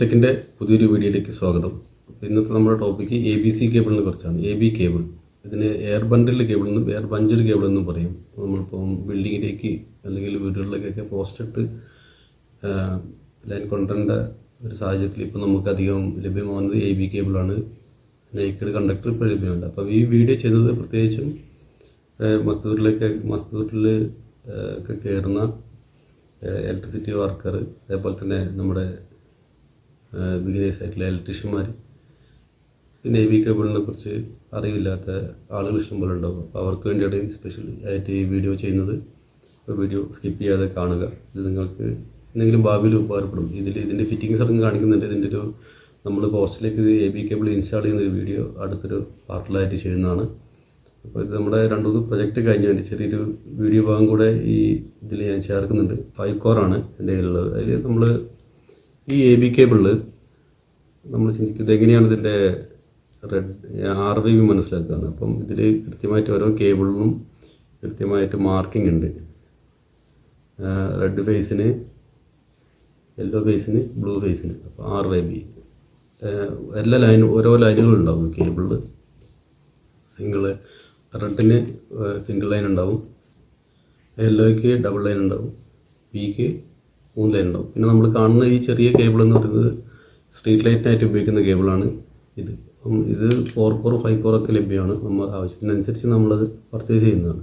ടെക്കിൻ്റെ പുതിയൊരു വീഡിയോയിലേക്ക് സ്വാഗതം. ഇന്നത്തെ നമ്മുടെ ടോപ്പിക്ക് ABC കേബിളിനെ കുറിച്ചാണ്. AB കേബിൾ, ഇതിന് എയർ ബണ്ടിൽ കേബിൾ എന്നും എയർ ബഞ്ചഡ് കേബിൾ എന്നും പറയും. നമ്മളിപ്പം ബിൽഡിങ്ങിലേക്ക് അല്ലെങ്കിൽ വീടുകളിലേക്കൊക്കെ പോസ്റ്റ് ലൈൻ കൊണ്ടുവരേണ്ട ഒരു സാഹചര്യത്തിൽ ഇപ്പോൾ നമുക്കധികം ലഭ്യമാകുന്നത് AB കേബിളാണ്. നേക്കഡ് കണ്ടക്ടർ ഇപ്പോൾ ലഭ്യമുണ്ട്. അപ്പോൾ ഈ വീഡിയോ ചെയ്യുന്നത് പ്രത്യേകിച്ചും മസ്ദൂരിൽ ഒക്കെ കയറുന്ന ഇലക്ട്രിസിറ്റി വർക്കർ, അതേപോലെ തന്നെ നമ്മുടെ ബിഗിനേഴ്സ് ആയിട്ടുള്ള ഇലക്ട്രീഷ്യന്മാർ, പിന്നെ AB കേബിളിനെ കുറിച്ച് അറിവില്ലാത്ത ആളുകൾ ഇഷ്ടംപോലെ ഉണ്ടാകും. അപ്പോൾ അവർക്ക് വേണ്ടിയാണ് സ്പെഷ്യൽ ആയിട്ട് ഈ വീഡിയോ ചെയ്യുന്നത്. അപ്പോൾ വീഡിയോ സ്കിപ്പ് ചെയ്യാതെ കാണുക. ഇത് നിങ്ങൾക്ക് എന്തെങ്കിലും ഭാവിയിൽ ഉപകാരപ്പെടും. ഇതിൻ്റെ ഫിറ്റിങ്സ് ഇറങ്ങി കാണിക്കുന്നുണ്ട്. ഇതിൻ്റെ ഒരു നമ്മൾ പോസ്റ്റിലേക്ക് ഇത് AB കേബിൾ ഇൻസ്റ്റാൾ ചെയ്യുന്ന ഒരു വീഡിയോ അടുത്തൊരു പാർട്ടിലായിട്ട് ചെയ്യുന്നതാണ്. അപ്പോൾ ഇത് നമ്മുടെ 2-3 പ്രൊജക്റ്റ് കഴിഞ്ഞാൽ ചെറിയൊരു വീഡിയോ ഭാഗം കൂടെ ഈ ഇതിൽ ഞാൻ ചേർക്കുന്നുണ്ട്. 5 കോറാണ് എൻ്റെ കയ്യിലുള്ളത്. അതിൽ നമ്മൾ ഈ AB കേബിളിൽ നമ്മൾ ചിന്തിക്കുന്നത് എങ്ങനെയാണ് ഇതിൻ്റെ RVB മനസ്സിലാക്കുകയാണ്. അപ്പം ഇതിൽ കൃത്യമായിട്ട് ഓരോ കേബിളിനും കൃത്യമായിട്ട് മാർക്കിംഗ് ഉണ്ട്. റെഡ് ഫേസിന്, യെല്ലോ ഫേസിന്, ബ്ലൂ ഫേസിന്. അപ്പോൾ RVB എല്ലാ ഓരോ ലൈനുകളുണ്ടാവും കേബിളിൽ. റെഡിന് സിംഗിൾ ലൈൻ ഉണ്ടാവും, യെല്ലോയ്ക്ക് ഡബിൾ ലൈൻ ഉണ്ടാവും, പിക്ക് 3 ലൈൻ ഉണ്ടാവും. പിന്നെ നമ്മൾ കാണുന്ന ഈ ചെറിയ കേബിൾ എന്ന് പറയുന്നത് സ്ട്രീറ്റ് ലൈറ്റിനായിട്ട് ഉപയോഗിക്കുന്ന കേബിളാണ് ഇത്. ഇത് 4 കോർ 5 കോറൊക്കെ ലഭ്യമാണ്. നമ്മൾ ആവശ്യത്തിനനുസരിച്ച് നമ്മളത് പർച്ചേസ് ചെയ്യുന്നതാണ്.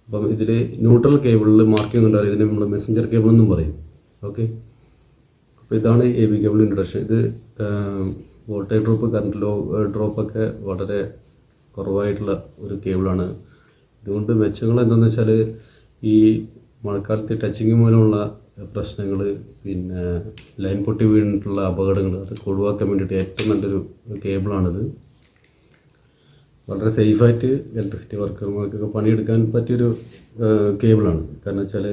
അപ്പം ഇതിൽ ന്യൂട്രൽ കേബിളിൽ മാർക്കിംഗ് ഉണ്ടാവും. ഇതിന് നമ്മൾ മെസ്സഞ്ചർ കേബിൾ എന്നും പറയും. ഓക്കെ, അപ്പോൾ ഇതാണ് AB കേബിൾ ഇൻട്രൊഡക്ഷൻ. ഇത് വോൾട്ടേജ് ഡ്രോപ്പ്, കറണ്ട് ഡ്രോപ്പൊക്കെ വളരെ കുറവായിട്ടുള്ള ഒരു കേബിളാണ്. ഇതുകൊണ്ട് മെച്ചങ്ങൾ എന്താണെന്ന് വെച്ചാൽ ഈ മഴക്കാലത്ത് ടച്ചിങ് മൂലമുള്ള പ്രശ്നങ്ങൾ, പിന്നെ ലൈൻ പൊട്ടി വീണിട്ടുള്ള അപകടങ്ങൾ, അതൊക്കെ ഒഴിവാക്കാൻ വേണ്ടിയിട്ട് ഏറ്റവും നല്ലൊരു കേബിളാണിത്. വളരെ സേഫായിട്ട് ഇലക്ട്രിസിറ്റി വർക്കർമാർക്കൊക്കെ പണിയെടുക്കാൻ പറ്റിയൊരു കേബിളാണ്. കാരണം വെച്ചാൽ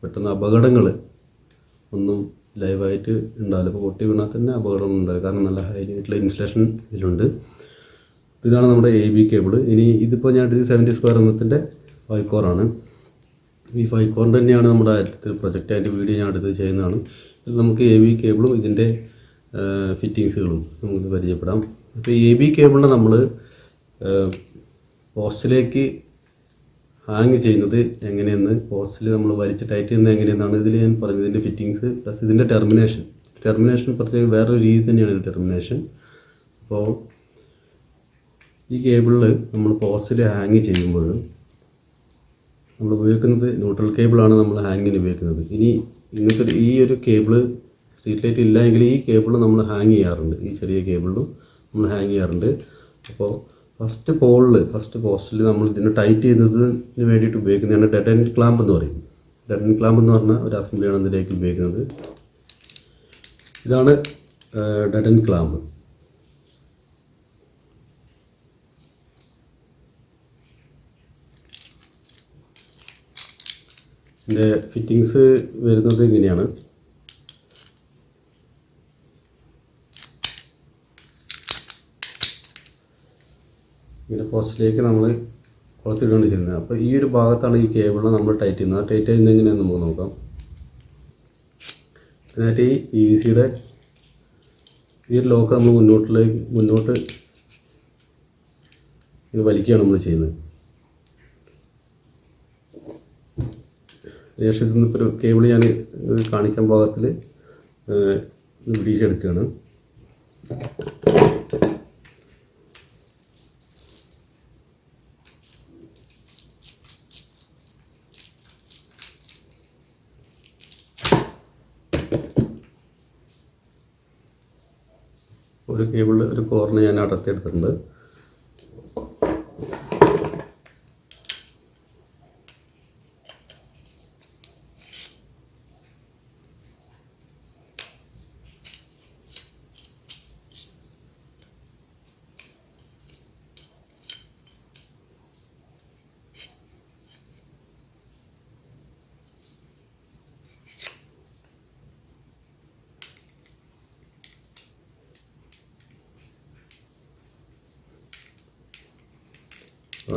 പെട്ടെന്ന് അപകടങ്ങൾ ഒന്നും ലൈവായിട്ട് ഉണ്ടാവില്ല. ഇപ്പോൾ പൊട്ടി വീണാൽ തന്നെ അപകടമൊന്നും ഉണ്ടാവില്ല. കാരണം നല്ല ഹൈ ആയിട്ടുള്ള ഇൻസുലേഷൻ ഇതിലുണ്ട്. ഇതാണ് നമ്മുടെ AB കേബിൾ. ഇനി ഇതിപ്പോൾ ഞാൻ 70 സ്ക്വയർ എണ്ണത്തിൻ്റെ 5 കോറാണ്. ഈ 5 കോറിൻ്റെ തന്നെയാണ് നമ്മുടെ അടുത്ത പ്രൊജക്റ്റ്. അതിൻ്റെ വീഡിയോ ഞാൻ അടുത്ത് ചെയ്യുന്നതാണ്. ഇത് നമുക്ക് AB കേബിളും ഇതിൻ്റെ ഫിറ്റിങ്സുകളും നമുക്ക് പരിചയപ്പെടാം. അപ്പോൾ ഈ AB കേബിളിനെ നമ്മൾ പോസ്റ്റിലേക്ക് ഹാങ് ചെയ്യുന്നത് എങ്ങനെയെന്ന്, പോസ്റ്റിൽ നമ്മൾ വലിച്ച് ടൈറ്റ് ചെയ്യുന്നത് എങ്ങനെയെന്നാണ് ഇതിൽ ഞാൻ പറഞ്ഞത്. ഇതിൻ്റെ ഫിറ്റിങ്സ് പ്ലസ് ഇതിൻ്റെ ടെർമിനേഷൻ പ്രത്യേകം വേറൊരു രീതി തന്നെയാണ് ഇത് ടെർമിനേഷൻ. അപ്പോൾ ഈ കേബിളിൽ നമ്മൾ പോസ്റ്റിൽ ഹാങ് ചെയ്യുമ്പോൾ നമ്മൾ ഉപയോഗിക്കുന്നത് ന്യൂട്രൽ കേബിളാണ് നമ്മൾ ഹാങ്ങിന് ഉപയോഗിക്കുന്നത്. ഇനി ഇങ്ങനത്തെ ഈ ഒരു കേബിള് സ്ട്രീറ്റ് ലൈറ്റ് ഇല്ല എങ്കിൽ ഈ കേബിൾ നമ്മൾ ഹാങ് ചെയ്യാറുണ്ട്. ഈ ചെറിയ കേബിളിലും നമ്മൾ ഹാങ് ചെയ്യാറുണ്ട്. അപ്പോൾ ഫസ്റ്റ് പോസ്റ്റിൽ നമ്മൾ ഇതിന് ടൈറ്റ് ചെയ്യുന്നതിന് വേണ്ടിയിട്ട് ഉപയോഗിക്കുന്നതാണ് ഡെഡ് എൻഡ് ക്ലാമ്പ് എന്ന് പറയും. ഡെഡ് എൻഡ് ക്ലാമ്പ് എന്ന് പറഞ്ഞാൽ ഒരു അസംബ്ലിയാണ് ഇതിലേക്ക് ഉപയോഗിക്കുന്നത്. ഇതാണ് ഡെഡ് എൻഡ് ക്ലാമ്പ്. ഇതിൻ്റെ ഫിറ്റിങ്സ് വരുന്നത് ഇങ്ങനെയാണ്. ഇങ്ങനെ പോസ്റ്റിലേക്ക് നമ്മൾ കൊളുത്തിടുകയാണ് ചെയ്യുന്നത്. അപ്പോൾ ഈ ഒരു ഭാഗത്താണ് ഈ കേബിളിനെ നമ്മൾ ടൈറ്റ് ചെയ്യുന്നത്. ടൈറ്റ് ചെയ്യുന്നത് എങ്ങനെയാണെന്ന് നമുക്ക് നോക്കാം. അതിനായിട്ട് ഈ PVCയുടെ ഈ ഒരു ലോക്ക് നമ്മൾ മുന്നോട്ട് ഇത് വലിക്കുകയാണ് നമ്മൾ ചെയ്യുന്നത്. ശേഷം ഇതിന്നിപ്പോൾ ഒരു കേബിൾ ഞാൻ കാണിക്കാൻ ഭാഗത്തിൽ പിടിച്ചെടുക്കുകയാണ്. ഒരു കേബിളിൽ ഒരു കോർണർ ഞാൻ അടർത്തിയെടുത്തിട്ടുണ്ട്.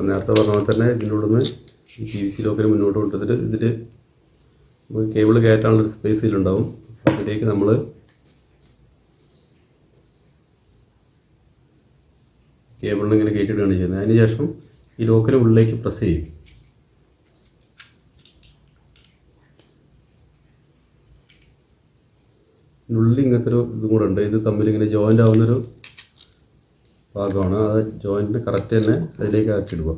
നേരത്തെ പറഞ്ഞ പോലെ തന്നെ ഇതിൻ്റെ ഉള്ളിൽ നിന്ന് ഈ PVC ലോക്കിന് മുന്നോട്ട് കൊടുത്തിട്ട് ഇതിൽ കേബിൾ കയറ്റാനുള്ളൊരു സ്പേസ് ഇതിലുണ്ടാവും. അതിലേക്ക് നമ്മൾ കേബിളിൽ ഇങ്ങനെ കയറ്റിയിടുകയാണ് ചെയ്യുന്നത്. അതിന് ശേഷം ഈ ലോക്കിന് ഉള്ളിലേക്ക് പ്രസ് ചെയ്യും. ഉള്ളിൽ ഇങ്ങനത്തെ ഒരു ഇതും കൂടെ ഉണ്ട്. ഇത് തമ്മിൽ ഇങ്ങനെ ജോയിൻ്റ് ആവുന്നൊരു ഭാഗമാണ്. അത് ജോയിൻറ്റിന് കറക്റ്റ് തന്നെ അതിലേക്ക് ആക്കിയിടുക.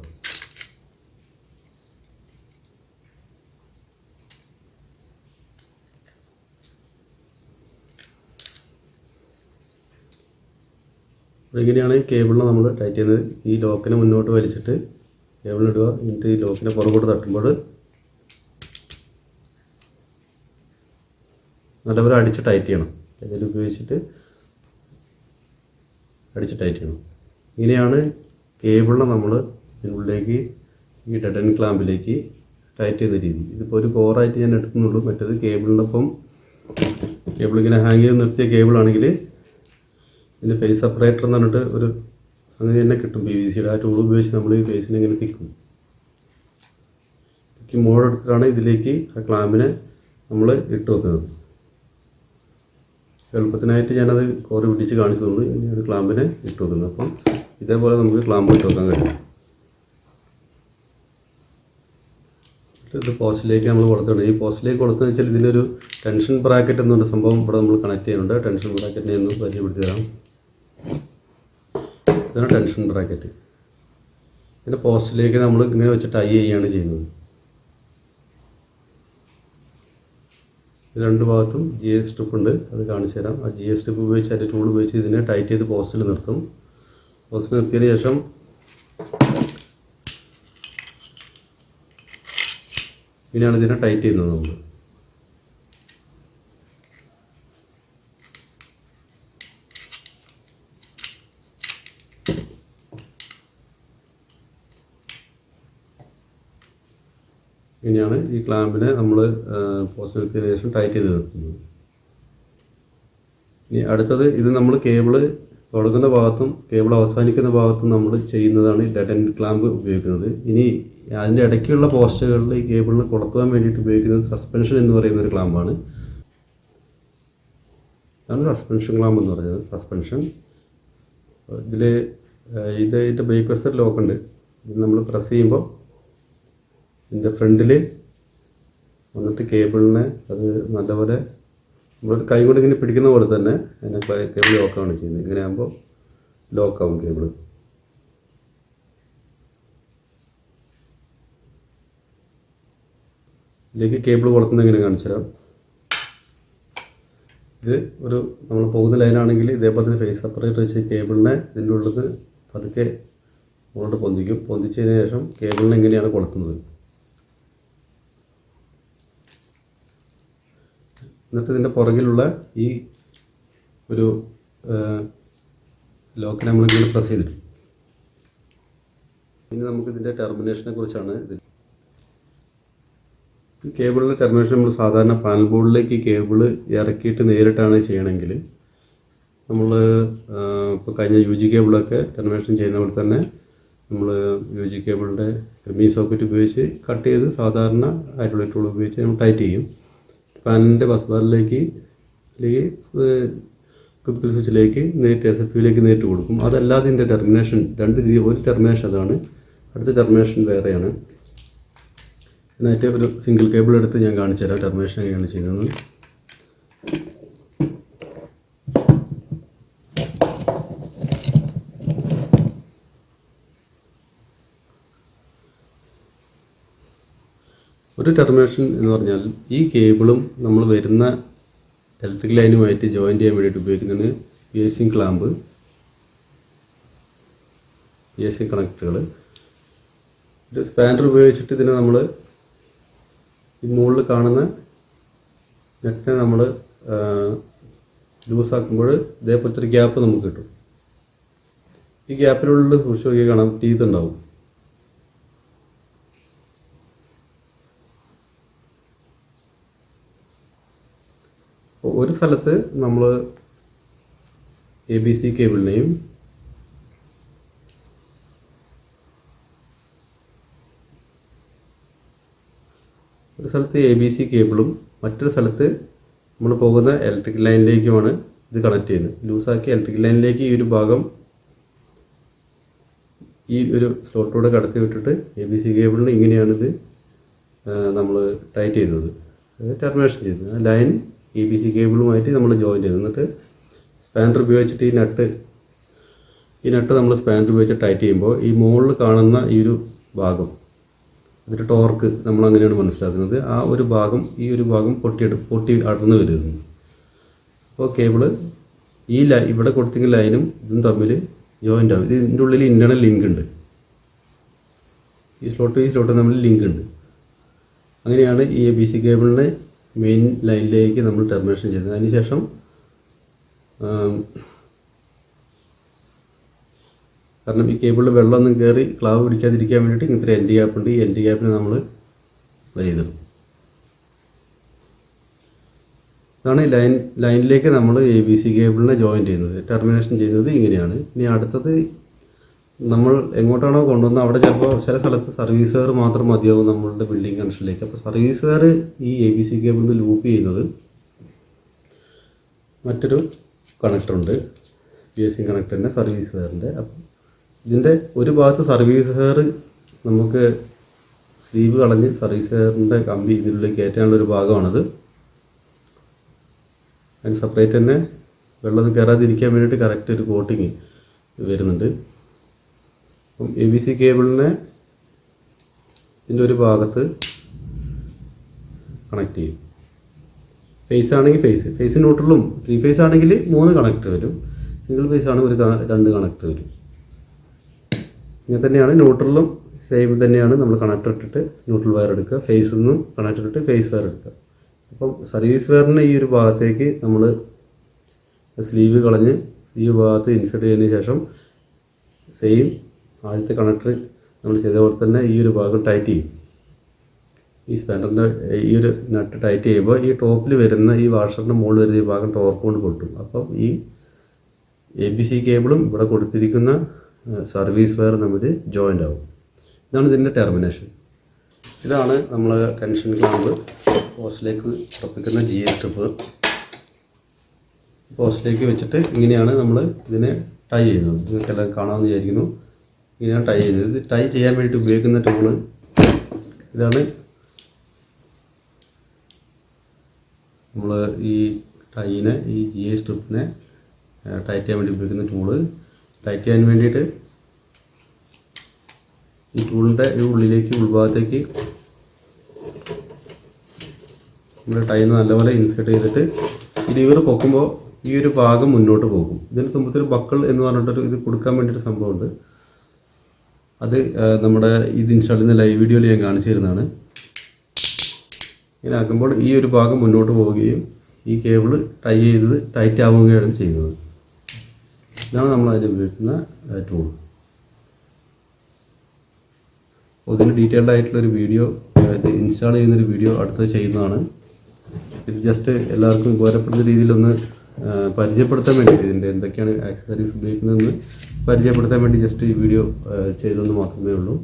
ഇങ്ങനെയാണ് ഈ കേബിളിനെ നമ്മൾ ടൈറ്റ് ചെയ്യുന്നത്. ഈ ലോക്കിനെ മുന്നോട്ട് വലിച്ചിട്ട് കേബിളിടുക. എന്നിട്ട് ഈ ലോക്കിനെ പുറകോട്ട് തട്ടുമ്പോൾ നല്ലപോലെ അടിച്ച് ടൈറ്റ് ചെയ്യണം. ഇതിൽ ഉപയോഗിച്ചിട്ട് അടിച്ച് ടൈറ്റ് ചെയ്യണം. ഇങ്ങനെയാണ് കേബിളിനെ നമ്മൾ ഇതിനുള്ളിലേക്ക് ഈ ഡെഡ് എൻഡ് ക്ലാമ്പിലേക്ക് ടൈറ്റ് ചെയ്യുന്ന രീതി. ഇതിപ്പോൾ ഒരു കോറായിട്ട് ഞാൻ എടുക്കുന്നുള്ളൂ. മറ്റേത് കേബിളിനൊപ്പം കേബിളിങ്ങനെ ഹാങ് ചെയ്ത് നിർത്തിയ കേബിളാണെങ്കിൽ ഇതിൻ്റെ ഫേസ് സെപ്പറേറ്റർ എന്ന് പറഞ്ഞിട്ട് ഒരു സംഗതി തന്നെ കിട്ടും. PVC-യുടെ ആ ടൂൾ ഉപയോഗിച്ച് നമ്മൾ ഈ ഫേസിനെ ഇങ്ങനെ തിക്കും. മോഡെടുത്തിട്ടാണ് ഇതിലേക്ക് ആ ക്ലാമ്പിനെ നമ്മൾ ഇട്ട് വെക്കുന്നത്. എളുപ്പത്തിനായിട്ട് ഞാനത് കോറി പിടിച്ച് കാണിച്ചു തന്നു. ഇങ്ങനെയാണ് ക്ലാമ്പിനെ ഇട്ട് വെക്കുന്നത്. അപ്പം ഇതേപോലെ നമുക്ക് ക്ലാമ്പ് ഇട്ട് വെക്കാൻ കഴിയും. ഇത് പോസ്റ്റിലേക്ക് നമ്മൾ കൊടുത്തിട്ടുണ്ട്. ഈ പോസ്റ്റിലേക്ക് കൊടുത്തതെന്ന് വെച്ചാൽ ഇതിനൊരു ടെൻഷൻ ബ്രാക്കറ്റ് എന്നൊരു സംഭവം ഇവിടെ നമ്മൾ കണക്ട് ചെയ്യുന്നുണ്ട്. ടെൻഷൻ ബ്രാക്കറ്റിനെ ഒന്ന് പരിചയപ്പെടുത്തി തരാം. ഇതാണ് ടെൻഷൻ ബ്രാക്കറ്റ്. ഇതിൻ്റെ പോസ്റ്റിലേക്ക് നമ്മൾ ഇങ്ങനെ വെച്ച് ടൈ ചെയ്യുകയാണ് ചെയ്യുന്നത്. രണ്ട് ഭാഗത്തും GS സ്ട്രിപ്പ് ഉണ്ട്. അത് കാണിച്ചു തരാം. ആ GS സ്ട്രിപ്പ് ഉപയോഗിച്ച് അതിൻ്റെ ടൂൾ ഉപയോഗിച്ച് ഇതിനെ ടൈറ്റ് ചെയ്ത് പോസ്റ്റിൽ നിർത്തും. പോസ്റ്റിൽ നിർത്തിയതിന് ശേഷം ഇങ്ങനെയാണ് ഇതിനെ ടൈറ്റ് ചെയ്യുന്നത് നമ്മൾ. ഇങ്ങനെയാണ് ഈ ക്ലാമ്പിനെ നമ്മൾ പോസ്റ്റ് നിർത്തിയതിന് ശേഷം ടൈറ്റ് ചെയ്ത് നിർത്തുന്നത്. ഇനി അടുത്തത് ഇത് നമ്മൾ കേബിള് തുടങ്ങുന്ന ഭാഗത്തും കേബിൾ അവസാനിക്കുന്ന ഭാഗത്തും നമ്മൾ ചെയ്യുന്നതാണ് ഈ ഡെഡ് എൻഡ് ക്ലാമ്പ് ഉപയോഗിക്കുന്നത്. ഇനി അതിൻ്റെ ഇടയ്ക്കുള്ള പോസ്റ്റുകളിൽ ഈ കേബിളിന് കൊളുത്തുവാൻ വേണ്ടിയിട്ട് ഉപയോഗിക്കുന്നത് സസ്പെൻഷൻ എന്ന് പറയുന്ന ഒരു ക്ലാമ്പാണ്. അതാണ് സസ്പെൻഷൻ ക്ലാമ്പ് എന്ന് പറയുന്നത്. സസ്പെൻഷൻ ഇതിൻ്റെ ബ്രേക്ക് വെസ്റ്റർ ലോക്കുണ്ട്. ഇത് നമ്മൾ പ്രസ് ചെയ്യുമ്പോൾ ഇതിൻ്റെ ഫ്രണ്ടിൽ വന്നിട്ട് കേബിളിനെ അത് നല്ലപോലെ നമ്മൾ കൈ കൊണ്ട് ഇങ്ങനെ പിടിക്കുന്ന പോലെ തന്നെ അതിനെ കേബിൾ ലോക്കാണ് ചെയ്യുന്നത്. ഇങ്ങനെ ആകുമ്പോൾ ലോക്കാവും കേബിൾ. ഇതിലേക്ക് കേബിൾ കൊടുക്കുന്നത് എങ്ങനെ കാണിച്ചു തരാം. ഇത് ഒരു നമ്മൾ പോകുന്ന ലൈനാണെങ്കിൽ ഇതേപോലെ തന്നെ ഫേസ് സെപ്പറേറ്റ് വെച്ച് കേബിളിനെ ഇതിൻ്റെ ഉള്ളിൽ പതുക്കെ മുകളിലോട്ട് പൊന്തിക്കും. പൊന്തിച്ചതിന് ശേഷം കേബിളിനെ എങ്ങനെയാണ് കൊളുത്തുന്നത്. എന്നിട്ട് ഇതിൻ്റെ പുറകിലുള്ള ഈ ഒരു ലോക്കിനെ നമ്മളിങ്ങനെ പ്രസ് ചെയ്തിട്ട് ഇനി നമുക്കിതിൻ്റെ ടെർമിനേഷനെ കുറിച്ചാണ്. കേബിളിൻ്റെ ടെർമിനേഷൻ നമ്മൾ സാധാരണ പാനൽ ബോർഡിലേക്ക് കേബിൾ ഇറക്കിയിട്ട് നേരിട്ടാണ് ചെയ്യണമെങ്കിൽ നമ്മൾ ഇപ്പോൾ കഴിഞ്ഞ UG കേബിളൊക്കെ ടെർമിനേഷൻ ചെയ്യുന്ന പോലെ തന്നെ നമ്മൾ UG കേബിളിൻ്റെ മീ സോക്കറ്റ് ഉപയോഗിച്ച് കട്ട് ചെയ്ത് സാധാരണ ആയിട്ടുള്ള ടൂൾ ഉപയോഗിച്ച് നമ്മൾ ടൈറ്റ് ചെയ്യും. പാനിൻ്റെ ബസ് ബാറിലേക്ക് ക്വിക്ക് സ്വിച്ചിലേക്ക് നേരിട്ട് SFP-യിലേക്ക് നേരിട്ട് കൊടുക്കും. അതല്ലാതെ ഇതിൻ്റെ ടെർമിനേഷൻ രണ്ട് രീതി. ഒരു ടെർമിനേഷൻ അതാണ്, അടുത്ത ടെർമിനേഷൻ വേറെയാണ്. ഇതിനായിട്ട് ഒരു സിംഗിൾ കേബിൾ എടുത്ത് ഞാൻ കാണിച്ചു തരാം ടെർമിനേഷൻ എങ്ങനെയാണ് ചെയ്യുന്നത്. ഒരു ടെർമിനേഷൻ എന്ന് പറഞ്ഞാൽ ഈ കേബിളും നമ്മൾ വരുന്ന ഇലക്ട്രിക് ലൈനുമായിട്ട് ജോയിൻ ചെയ്യാൻ വേണ്ടിയിട്ട് ഉപയോഗിക്കുന്നതാണ് പിയേഴ്സിംഗ് ക്ലാമ്പ്, പിയേഴ്സിംഗ് കണക്ടറുകൾ. ഒരു സ്പാനർ ഉപയോഗിച്ചിട്ട് ഇതിനെ നമ്മൾ ഈ മുകളിൽ കാണുന്ന നെറ്റിനെ നമ്മൾ ലൂസാക്കുമ്പോൾ ഇതേപോലത്തെ ഒരു ഗ്യാപ്പ് നമുക്ക് കിട്ടും. ഈ ഗ്യാപ്പിനുള്ളിൽ സൂക്ഷിച്ച് നോക്കിയാൽ കാണാം ടീത്ത് ഉണ്ടാവും. ഒരു സ്ഥലത്ത് നമ്മൾ ABC കേബിളിനെയും ഒരു സ്ഥലത്ത് ABC കേബിളും മറ്റൊരു സ്ഥലത്ത് നമ്മൾ പോകുന്ന ഇലക്ട്രിക് ലൈനിലേക്കുമാണ് ഇത് കണക്ട് ചെയ്യുന്നത്. ലൂസാക്കി ഇലക്ട്രിക് ലൈനിലേക്ക് ഈ ഒരു ഭാഗം ഈ ഒരു സ്ലോട്ടിലൂടെ കടത്തി വിട്ടിട്ട് ABC കേബിളിന് ഇങ്ങനെയാണിത് നമ്മൾ ടൈറ്റ് ചെയ്തത്, ടെർമിനേഷൻ ചെയ്തത്. ആ ലൈൻ ABC കേബിളുമായിട്ട് നമ്മൾ ജോയിൻ ചെയ്തു. എന്നിട്ട് സ്പാനർ ഉപയോഗിച്ചിട്ട് ഈ നട്ട് നമ്മൾ സ്പാനർ ഉപയോഗിച്ച് ടൈറ്റ് ചെയ്യുമ്പോൾ ഈ മുകളിൽ കാണുന്ന ഈ ഒരു ഭാഗം, അതിൻ്റെ ടോർക്ക് നമ്മൾ അങ്ങനെയാണ് മനസ്സിലാക്കുന്നത്. ആ ഒരു ഭാഗം ഈ ഒരു ഭാഗം പൊട്ടി അടർന്ന് വരുന്നു. അപ്പോൾ കേബിള് ഇവിടെ കൊടുത്തിരിക്കുന്ന ലൈനും ഇതും തമ്മിൽ ജോയിൻ്റ് ആവും. ഇതിൻ്റെ ഉള്ളിൽ ഇൻറ്റേർണൽ ലിങ്ക് ഉണ്ട്. ഈ സ്ലോട്ട് തമ്മിൽ ലിങ്ക് ഉണ്ട്. അങ്ങനെയാണ് ഈ ABC കേബിളിനെ മെയിൻ ലൈനിലേക്ക് നമ്മൾ ടെർമിനേഷൻ ചെയ്തത്. അതിനുശേഷം കാരണം ഈ കേബിളിൽ വെള്ളമൊന്നും കയറി ക്ലാവ് പിടിക്കാതിരിക്കാൻ വേണ്ടിയിട്ട് ഇങ്ങനത്തെ എൻഡ് ഗ്യാപ്പ് ഉണ്ട്. ഈ എൻഡ് ഗ്യാപ്പിന് നമ്മൾ പ്ലേ ചെയ്തിടും. ഇതാണ് ലൈനിലേക്ക് നമ്മൾ ABC കേബിളിനെ ജോയിൻ ചെയ്യുന്നത്, ടെർമിനേഷൻ ചെയ്യുന്നത് ഇങ്ങനെയാണ്. ഇനി അടുത്തത് നമ്മൾ എങ്ങോട്ടാണോ കൊണ്ടുവന്നത് അവിടെ ചിലപ്പോൾ ചില സ്ഥലത്ത് സർവീസ് വയർ മാത്രം മതിയാവും നമ്മളുടെ ബിൽഡിംഗ് കണക്ഷനിലേക്ക്. അപ്പോൾ സർവീസ് വയർ ഈ ABC കേബിളിൽ ലൂപ്പ് ചെയ്യുന്നത് മറ്റൊരു കണക്ടറുണ്ട്, PSC കണക്ടറിൻ്റെ സർവീസ് വയറിൻ്റെ. അപ്പം ഇതിൻ്റെ ഒരു ഭാഗത്ത് സർവീസ് വയർ നമുക്ക് സ്ലീവ് കളഞ്ഞ് സർവീസ് വയറിൻ്റെ കമ്പി ഇതിലേക്ക് കയറ്റാനുള്ളൊരു ഭാഗമാണത്. അതിന് സെപ്പറേറ്റ് തന്നെ വെള്ളം കയറാതിരിക്കാൻ വേണ്ടിയിട്ട് കറക്റ്റ് ഒരു കോട്ടിങ് വരുന്നുണ്ട്. അപ്പം ABC കേബിളിനെ ഇതിൻ്റെ ഒരു കണക്ട് ചെയ്യും. ഫേസ് ആണെങ്കിൽ ഫേസ് ന്യൂട്രലും 3 ഫേസ് ആണെങ്കിൽ 3 കണക്ടർ വരും. സിംഗിൾ ഫേസ് ആണ് 2 കണക്ടർ വരും. ഇങ്ങനെ തന്നെയാണ് ന്യൂട്രലും സെയിം തന്നെയാണ്. നമ്മൾ കണക്ടർ ഇട്ടിട്ട് ന്യൂട്രൽ വയർ എടുക്കുക, ഫേസിൽ നിന്നും കണക്ടർ ഇട്ടിട്ട് ഫേസ് വയർ എടുക്കുക. അപ്പം സർവീസ് വയറിൻ്റെ ഈ ഒരു ഭാഗത്തേക്ക് നമ്മൾ സ്ലീവ് കളഞ്ഞ് ഈ ഭാഗത്ത് ഇൻസേർട്ട് ചെയ്തതിന് ശേഷം സെയിം ആദ്യത്തെ കണക്ടർ നമ്മൾ ചെയ്ത പോലെ തന്നെ ഈ ഒരു ഭാഗം ടൈറ്റ് ചെയ്യും. ഈ സ്പാനറിൻ്റെ ഈ ഒരു നട്ട് ടൈറ്റ് ചെയ്യുമ്പോൾ ഈ ടോപ്പിൽ വരുന്ന ഈ വാഷറിൻ്റെ മുകളിൽ വരുന്ന ഈ ഭാഗം ടോർക്ക് കൊണ്ട് പൊട്ടും. അപ്പം ഈ ABC കേബിളും ഇവിടെ കൊടുത്തിരിക്കുന്ന സർവീസ് വയർ തമ്മിൽ ജോയിൻ്റ് ആവും. ഇതാണ് ഇതിൻ്റെ ടെർമിനേഷൻ. ഇതാണ് നമ്മൾ ടെൻഷൻ ക്ലാമ്പ് പോസ്റ്റിലേക്ക് ഉറപ്പിക്കുന്ന GA സ്ട്രിപ്പ്. പോസ്റ്റിലേക്ക് വെച്ചിട്ട് ഇങ്ങനെയാണ് നമ്മൾ ഇതിനെ ടൈ ചെയ്യുന്നത്. നിങ്ങൾക്കെല്ലാം കാണാമെന്ന് വിചാരിക്കുന്നു. ഇങ്ങനെയാണ് ടൈ ചെയ്യുന്നത്. ഇത് ടൈ ചെയ്യാൻ വേണ്ടി ഉപയോഗിക്കുന്ന ടൂള് ഇതാണ്. നമ്മൾ ഈ ടൈനെ ഈ GA സ്ട്രിപ്പിനെ ടൈറ്റ് ചെയ്യാൻ വേണ്ടി ഉപയോഗിക്കുന്ന ടൂള്. ടൈറ്റ് ചെയ്യാൻ വേണ്ടിയിട്ട് ഈ ടൂളിൻ്റെ ഉൾഭാഗത്തേക്ക് നമ്മൾ ടൈന്ന് നല്ലപോലെ ഇൻസേർട്ട് ചെയ്തിട്ട് ഈ ലിവർ പൊക്കുമ്പോൾ ഈ ഒരു ഭാഗം മുന്നോട്ട് പോകും. ഇതിന് തുമ്പത്തൊരു ബക്കിൾ എന്ന് പറഞ്ഞിട്ടൊരു ഇത് കൊടുക്കാൻ വേണ്ടിയിട്ട് സംഭവമുണ്ട്. അത് നമ്മുടെ ഇത് ഇൻസ്റ്റാൾ ചെയ്യുന്ന ലൈവ് വീഡിയോയിൽ ഞാൻ കാണിച്ചു തരുന്നതാണ്. ഇങ്ങനെ ആക്കുമ്പോൾ ഈ ഒരു ഭാഗം മുന്നോട്ട് പോവുകയും ഈ കേബിൾ ടൈറ്റ് ആവുകയാണ് ചെയ്യുന്നത്. ഇതാണ് നമ്മൾ അതിൽ ഉപയോഗിക്കുന്ന ടൂൾ. ഇതിന് ഡീറ്റെയിൽഡ് ആയിട്ടുള്ളൊരു വീഡിയോ, ഇത് ഇൻസ്റ്റാൾ ചെയ്യുന്നൊരു വീഡിയോ അടുത്ത് ചെയ്യുന്നതാണ്. ഇത് ജസ്റ്റ് എല്ലാവർക്കും ഉപകാരപ്പെടുന്ന രീതിയിലൊന്ന് പരിചയപ്പെടുത്താൻ വേണ്ടി, ഇതിൻ്റെ എന്തൊക്കെയാണ് ആക്സസറീസ് ഉപയോഗിക്കുന്നതെന്ന് പരിചയപ്പെടുത്താൻ വേണ്ടി ജസ്റ്റ് ഈ വീഡിയോ ചെയ്തെന്ന് മാത്രമേ ഉള്ളൂ.